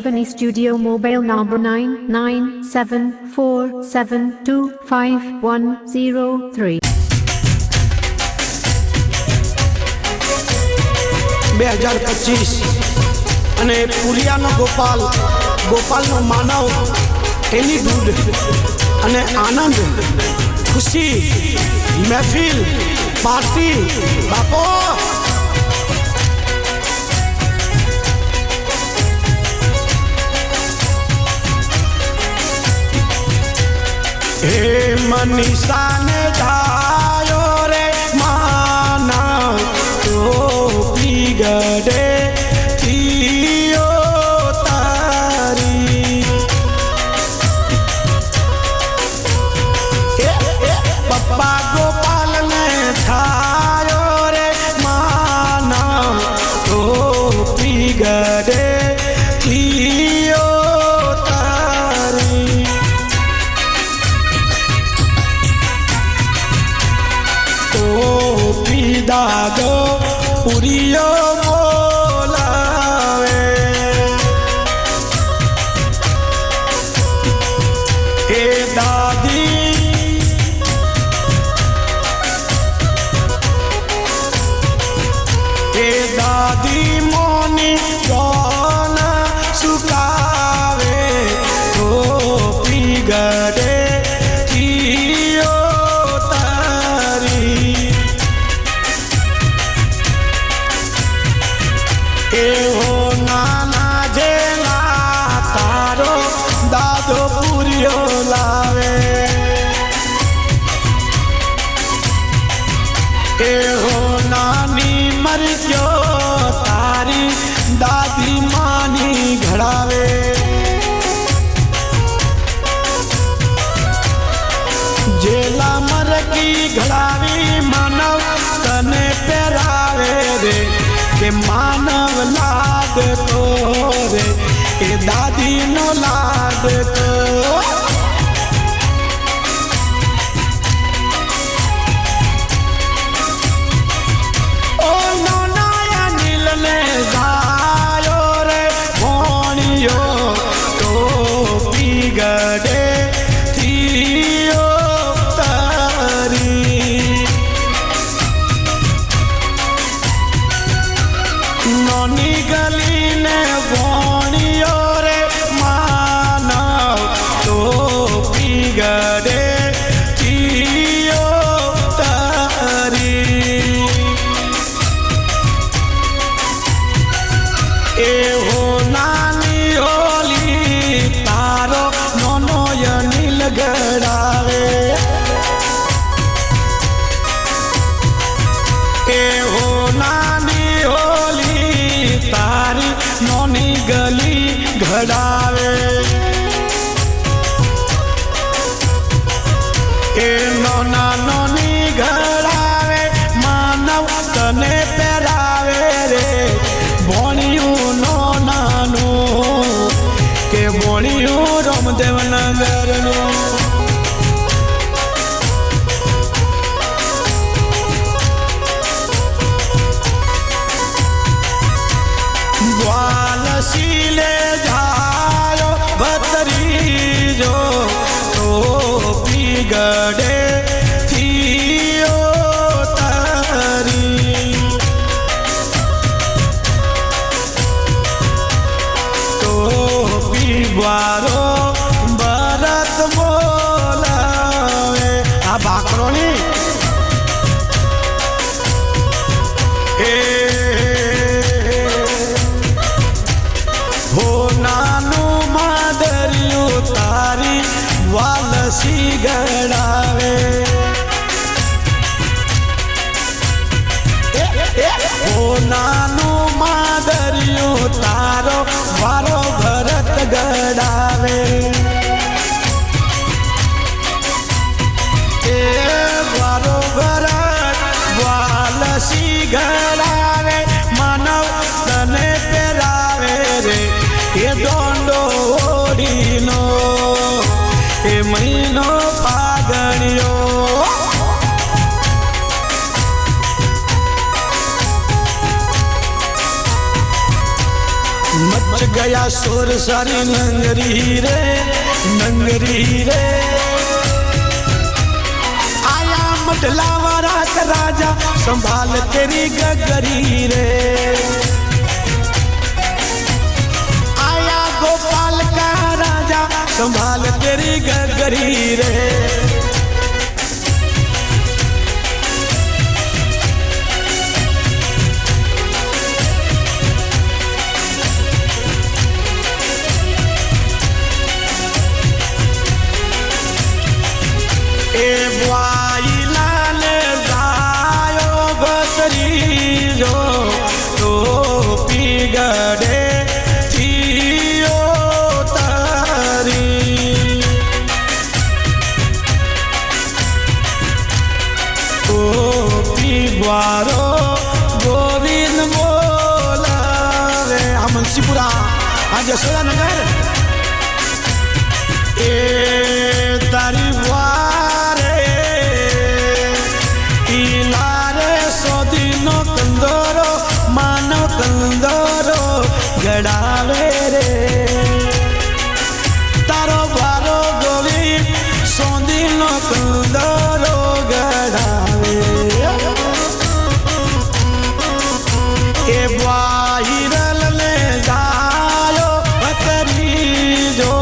Shivani Studio mobile number 9974725103 2025 અને પુરિયાનો ગોપાલનો માનવ એની દૂધ અને આનંદ ખુશી મહેફિલ પાર્ટી બાપો हे मनीषा ने जायो रे माना तो बिगड़े थियो तारी पप्पा गोपाल ने थायो रे माना तो बिगड़े थियो दादो पुरियो बोलावे हे दादी मोनी कौन सुकावे तो बिगड़े जो तारी दादी मानी घड़ावे जेला मर की घड़ावी मानव तने पेरावे रे के मानव लाद तो रे ए दादी नो लाद तो गली घड़ावे ए नोना नोनी घड़ावे मानव तने पेरावे रे भोणियू नोना नो के भोणियू रामदेव नगर नो सीले जायो भतरीजो तो बिगड़े थियो तारी तो बिवारो भरत बोलावे आ बाकरोनी वालसी गड़ावे ओ नानू मादरियो तारो वारो भरत गड़ावे ए वारो भरत वालसी गड़ावे मानव तने पेरावे रे ये दोंडो ओडीनो ए महीनो पागणियो मत मच गया शोर सारी नंगरी रे नंगरी रे। आया मडलावारा का राजा संभाल तेरी गगरी रे। आया गोपाल का राजा संभाल तेरी गगरी रे। ए बुआई लाल जायो बसरी जो तो पिगड़े जियो तारी। ओ पिगवारो गोविंद बोला रे हम सिपुरा आज यशोदा नगर। ए तारी कंदोरो मानव कंदोरो गड़ावे रे। तारो बारो गोवी सोंदी नो कंदोरो गड़ावे। ए बाहिरल ले जायो बतरी जो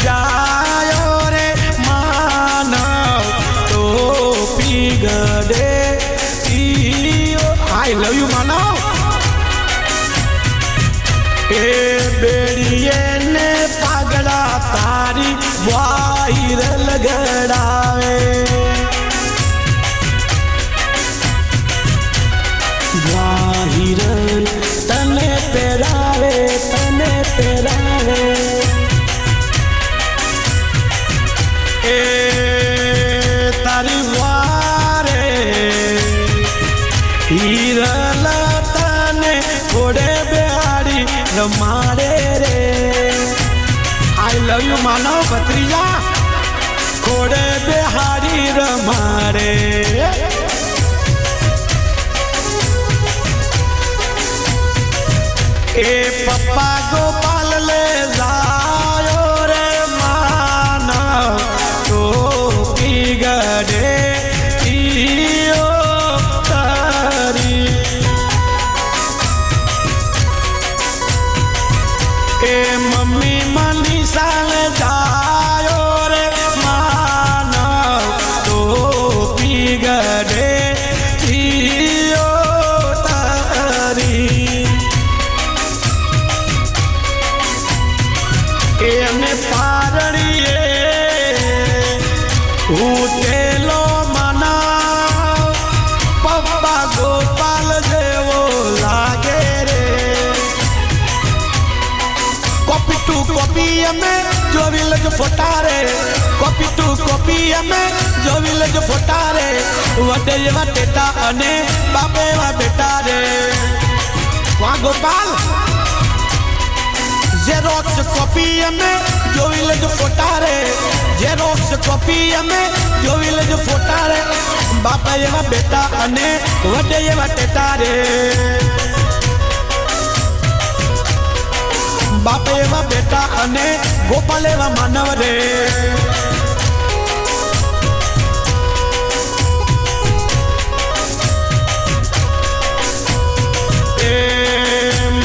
जायो रे मानव तो पिगड़े। I love you मानो। ए बेड़िए ने पागड़ा तारी वाहिरल गड़ावे। वाहिरल तने पेरावे तने पेरावे। ए तारी वारे हीरल तने घोड़े बिहारी रमाड़े रे। आई लव यू मानो भत्रीजा घोड़े बिहारी रमाड़े। ए पप्पा गोपाल ले जायो रे मानो तो पिगड़े जियो तारी। ए मम्मी मनीषा ले जायो रे मानो तो पिगड़े जियो तारी। एने पारणिए उठेलो मना पप्पा गोपाल देवो लागे रे। कॉपी टू कॉपी में जो विलेज फोटारे। कॉपी टू कॉपी में जो विलेज फोटारे। वटे वा टेटा अने बापे वा बेटा रे। वहाँ गोपाल जेरोक्स कॉपी में जो विलेज फोटारे। जेरोक्स कॉपी में जो विलेज फोटारे। बापा ये वा बेटा अने वटे ये वा टेटा रे। बापा ये वा बेटा अने गोपाल ये वा मानव रे।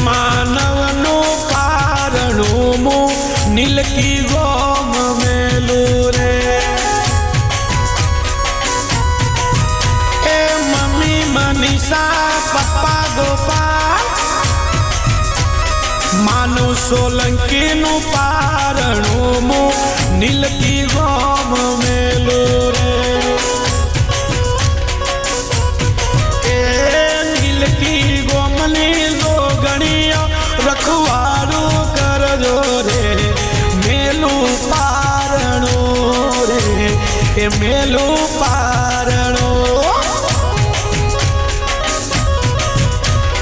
मानव नो कारणो मो नील की गोम मेलू रे। ए मम्मी मनीषा पप्पा गोपाल मानो सोलंकी नु पारणो मो नील की गोम मेलू रे। ए नील की गोम नीलो गणिया रखवारू कर जो रे। मेलू पारणो रे ए मेलू पारणो।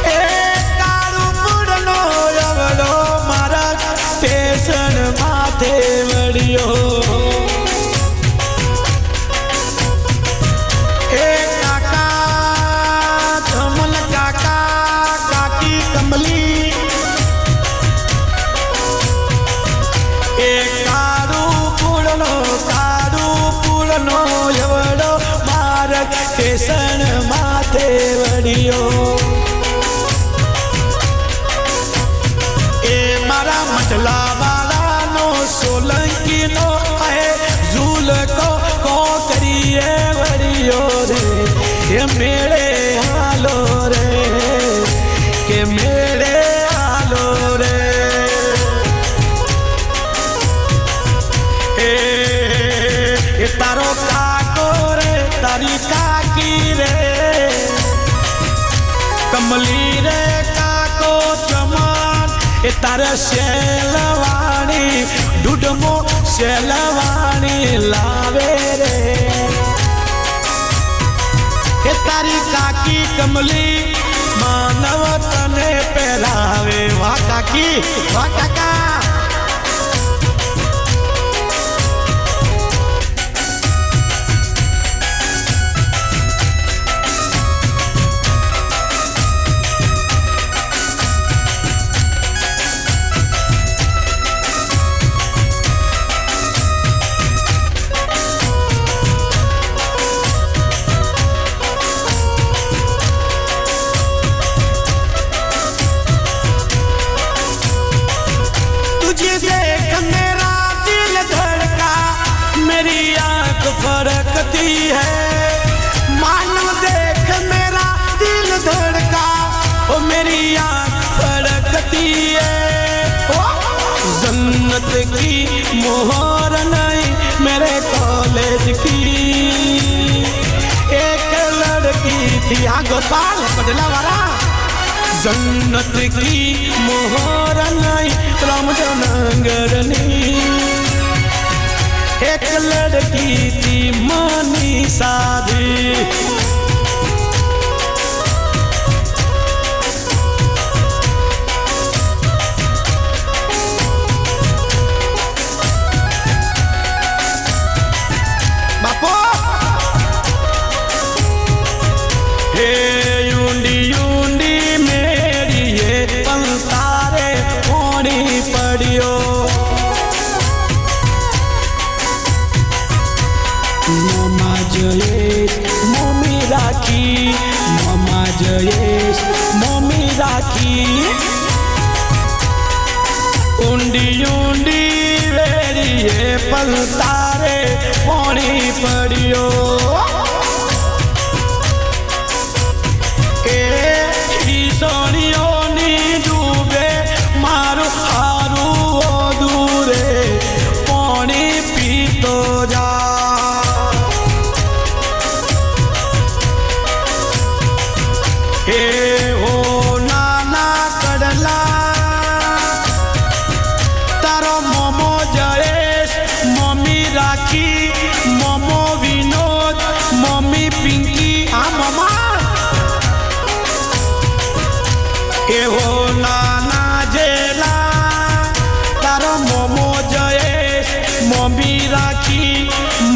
ए कारू पुड़नो अवड़ो मारा पेशन माथे वड़ियो। ए काका कमल काका काकी कमली સ્ટેશન માથે વળ્યો એ મારા મટલા વાળાનો સોલંકીનો હે ઝૂલકો કોકરીએ વળ્યો રે કે મેળે હાલો રે કે મેળે હાલો રે એ તારો કાકો રે તારી કાકી રે કમલી રે કાકો ચમન એ તારે શેલવાણી દૂધમો શેલવાણી લાવે રે એ તારી કાકી કમલી માનવ તને પહેરાવે વાહ કાકી વાહ કાકા फरकती है मानो देख मेरा दिल धड़का ओ मेरी आँख फरकती है जन्नत की मोहर नहीं मेरे कॉलेज की एक लड़की थी हाँ गोपाल बदला वाला जन्नत की मोहर नहीं रामजनगरनी एक लड़की थी मनी साधी बापो हे यूंडी यूंडी मेरी ये पंतारे होनी पड़ियो मम्मा जयेश मम्मी राखी मम्मा जयेश मम्मी राखी ऊंडी ऊंडी वेड़िए पल तारे पानी पड़ियो ए सोनियो नी डूबे मारू हारू दूरे पानी पीतो जा मोमो विनोद मम्मी पिंकी हाँ मामा ए हो नाना जेला तारो मोमो जयेश मम्मी राखी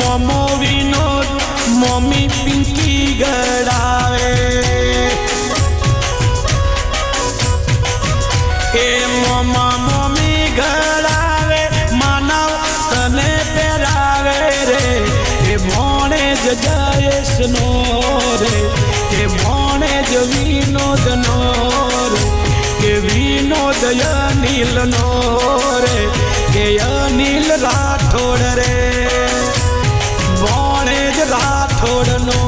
मोमो विनोद मम्मी पिंकी गड़ावे ए मोमा मम्मी गड़ावे मानव तने पेरावे रे ए भोणे जयेश नो रे ए भोणे ज विनोद नो रे के विनोद अनिल नो रे के अनिल राठौड़ रे भोणे ज राठौड़ नो